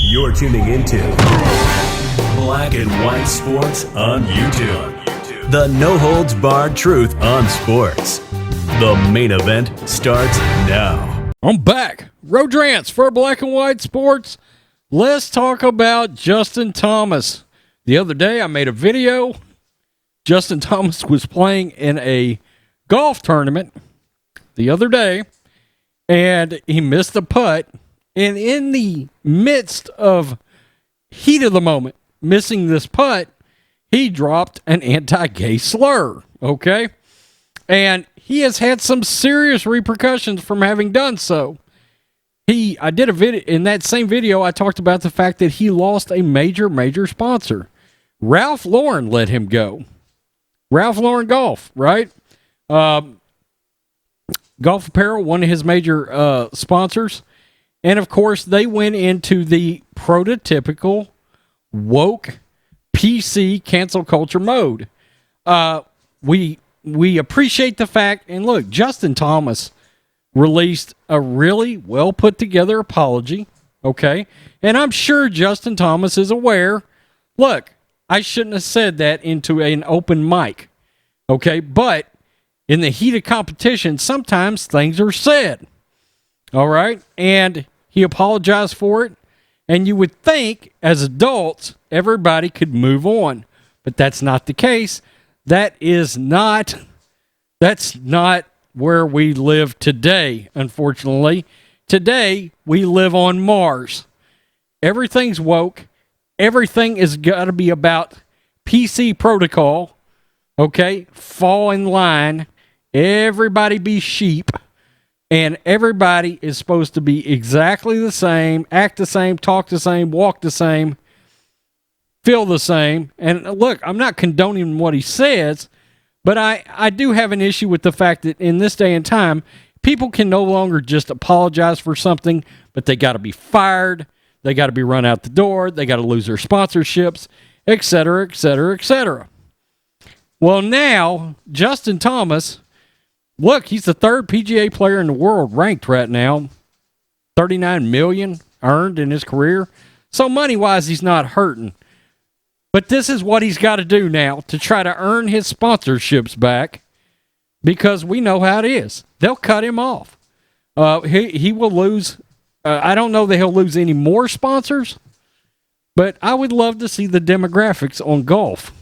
You're tuning into Black and White Sports on YouTube. The no-holds-barred truth on sports. The main event starts now. I'm back. Rodrans for Black and White Sports. Let's talk about Justin Thomas. The other day I made a video. Justin Thomas was playing in a golf tournament the other day, and he missed a putt. And in the midst of heat of the moment, missing this putt, he dropped an anti-gay slur, okay? And he has had some serious repercussions from having done so. I did a video, in that same video, I talked about the fact that he lost a major sponsor. Ralph Lauren let him go. Ralph Lauren Golf, right? Golf Apparel, one of his major sponsors. And, of course, they went into the prototypical woke PC cancel culture mode. We appreciate the fact, and look, Justin Thomas released a really well put together apology, okay? And I'm sure Justin Thomas is aware, look, I shouldn't have said that into an open mic, okay? But in the heat of competition, sometimes things are said, all right? And he apologized for it, and you would think, as adults, everybody could move on. But that's not the case. That's not where we live today, unfortunately. Today, we live on Mars. Everything's woke. Everything is got to be about PC protocol, okay? Fall in line. Everybody be sheep. And everybody is supposed to be exactly the same, act the same, talk the same, walk the same, feel the same. And look, I'm not condoning what he says, but I do have an issue with the fact that in this day and time, people can no longer just apologize for something, but they got to be fired, they got to be run out the door, they got to lose their sponsorships, etc., etc., etc. Well, now, Justin Thomas, look, he's the third PGA player in the world ranked right now. $39 million earned in his career. So money-wise, he's not hurting. But this is what he's got to do now to try to earn his sponsorships back, because we know how it is. They'll cut him off. He will lose. I don't know that he'll lose any more sponsors, but I would love to see the demographics on golf.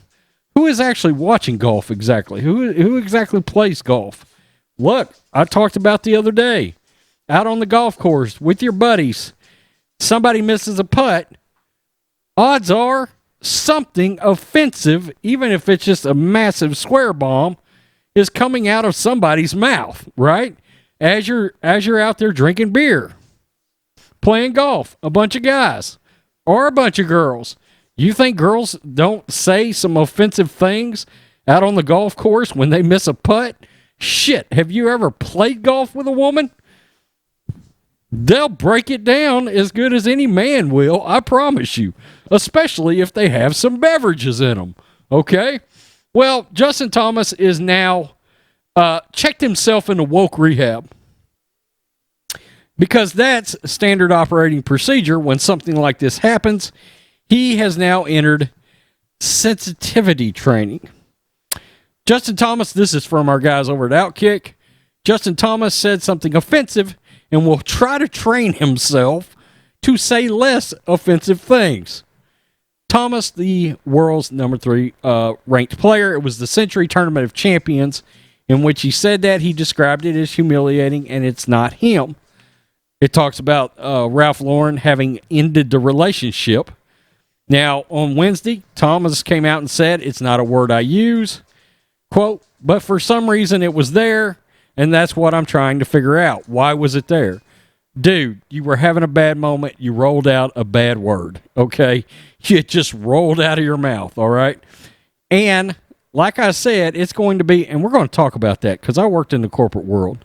Who is actually watching golf exactly? Who exactly plays golf? Look, I talked about the other day, out on the golf course with your buddies, somebody misses a putt, odds are something offensive, even if it's just a massive swear bomb, is coming out of somebody's mouth, right? As you're out there drinking beer, playing golf, a bunch of guys, or a bunch of girls. You think girls don't say some offensive things out on the golf course when they miss a putt? Shit, have you ever played golf with a woman? They'll break it down as good as any man will, I promise you. Especially if they have some beverages in them, okay? Well, Justin Thomas is now checked himself into woke rehab, because that's standard operating procedure when something like this happens. He has now entered sensitivity training. Justin Thomas, this is from our guys over at Outkick. Justin Thomas said something offensive and will try to train himself to say less offensive things. Thomas, the world's number 3 ranked player, it was the Century Tournament of Champions in which he said that. He described it as humiliating, and it's not him. It talks about Ralph Lauren having ended the relationship. Now, on Wednesday, Thomas came out and said, "It's not a word I use." Quote, "But for some reason it was there, and that's what I'm trying to figure out. Why was it there?" Dude, you were having a bad moment. You rolled out a bad word, okay? You just rolled out of your mouth, all right? And like I said, it's going to be, and we're going to talk about that because I worked in the corporate world,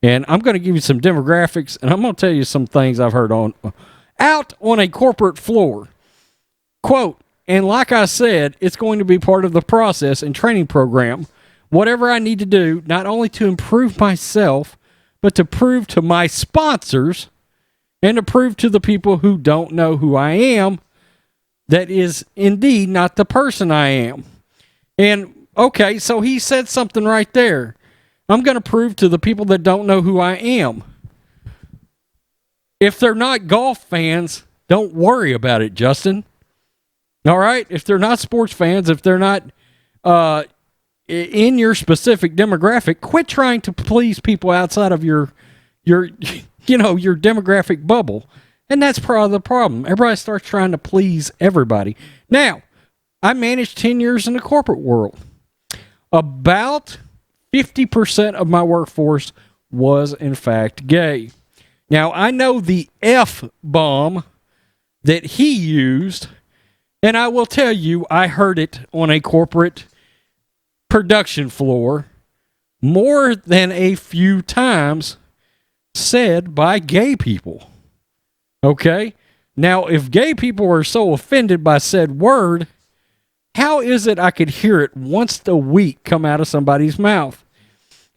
and I'm going to give you some demographics, and I'm going to tell you some things I've heard out on a corporate floor. Quote, "And like I said, it's going to be part of the process and training program. Whatever I need to do, not only to improve myself, but to prove to my sponsors and to prove to the people who don't know who I am that is indeed not the person I am. And okay, so he said something right there. I'm going to prove to the people that don't know who I am. If they're not golf fans, don't worry about it, Justin. All right? If they're not sports fans, if they're not in your specific demographic, quit trying to please people outside of your demographic bubble. And that's part of the problem. Everybody starts trying to please everybody. Now, I managed 10 years in the corporate world. About 50% of my workforce was, in fact, gay. Now, I know the F-bomb that he used, and I will tell you, I heard it on a corporate production floor more than a few times said by gay people. Okay? Now, if gay people are so offended by said word, how is it I could hear it once a week come out of somebody's mouth?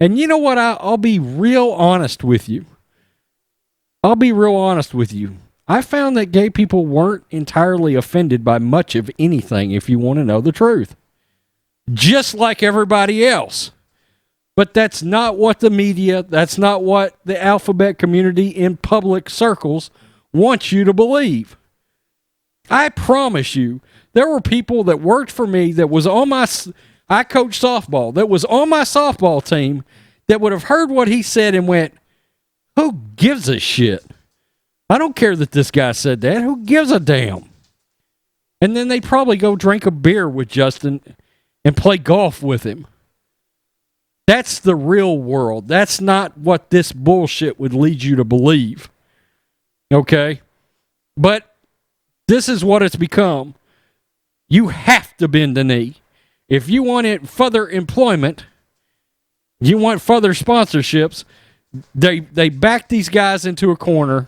And you know what? I'll be real honest with you. I found that gay people weren't entirely offended by much of anything, if you want to know the truth. Just like everybody else. But that's not what the media, that's not what the alphabet community in public circles wants you to believe. I promise you, there were people that worked for me that was on I coached softball, that was on my softball team that would have heard what he said and went, who gives a shit? I don't care that this guy said that. Who gives a damn? And then they probably go drink a beer with Justin and play golf with him. That's the real world. That's not what this bullshit would lead you to believe. Okay? But this is what it's become. You have to bend the knee. If you want further employment, you want further sponsorships, they back these guys into a corner,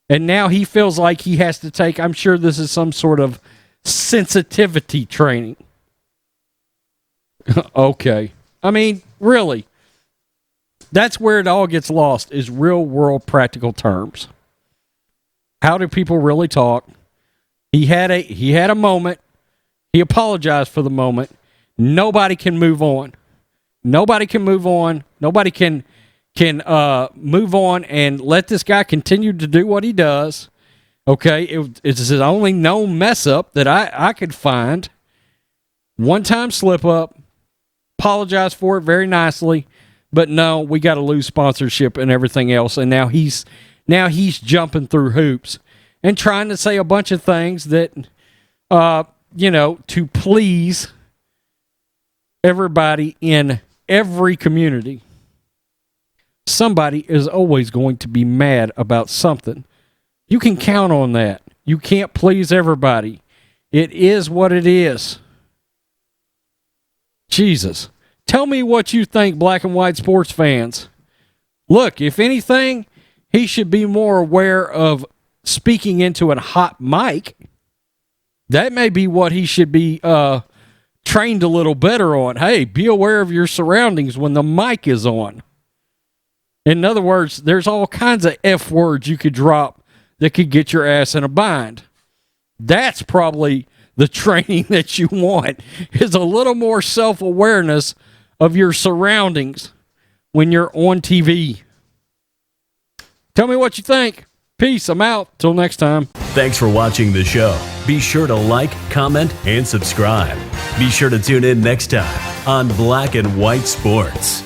and now he feels like he has to take, I'm sure this is some sort of sensitivity training. Okay. I mean, really, that's where it all gets lost, is real world practical terms. How do people really talk? He had a moment. He apologized for the moment. Nobody can move on. Nobody can move on. Nobody can move on and let this guy continue to do what he does. Okay, it's his only known mess up that I could find. One-time slip up. Apologize for it very nicely, but no, we got to lose sponsorship and everything else. And now he's jumping through hoops and trying to say a bunch of things that, to please everybody in every community. Somebody is always going to be mad about something. You can count on that. You can't please everybody. It is what it is. Jesus. Tell me what you think, black and white sports fans. Look, if anything, he should be more aware of speaking into a hot mic. That may be what he should be trained a little better on. Hey, be aware of your surroundings when the mic is on. In other words, there's all kinds of F words you could drop that could get your ass in a bind. That's probably the training that you want, is a little more self-awareness of your surroundings when you're on TV. Tell me what you think. Peace. I'm out. Till next time. Thanks for watching the show. Be sure to like, comment, and subscribe. Be sure to tune in next time on Black and White Sports.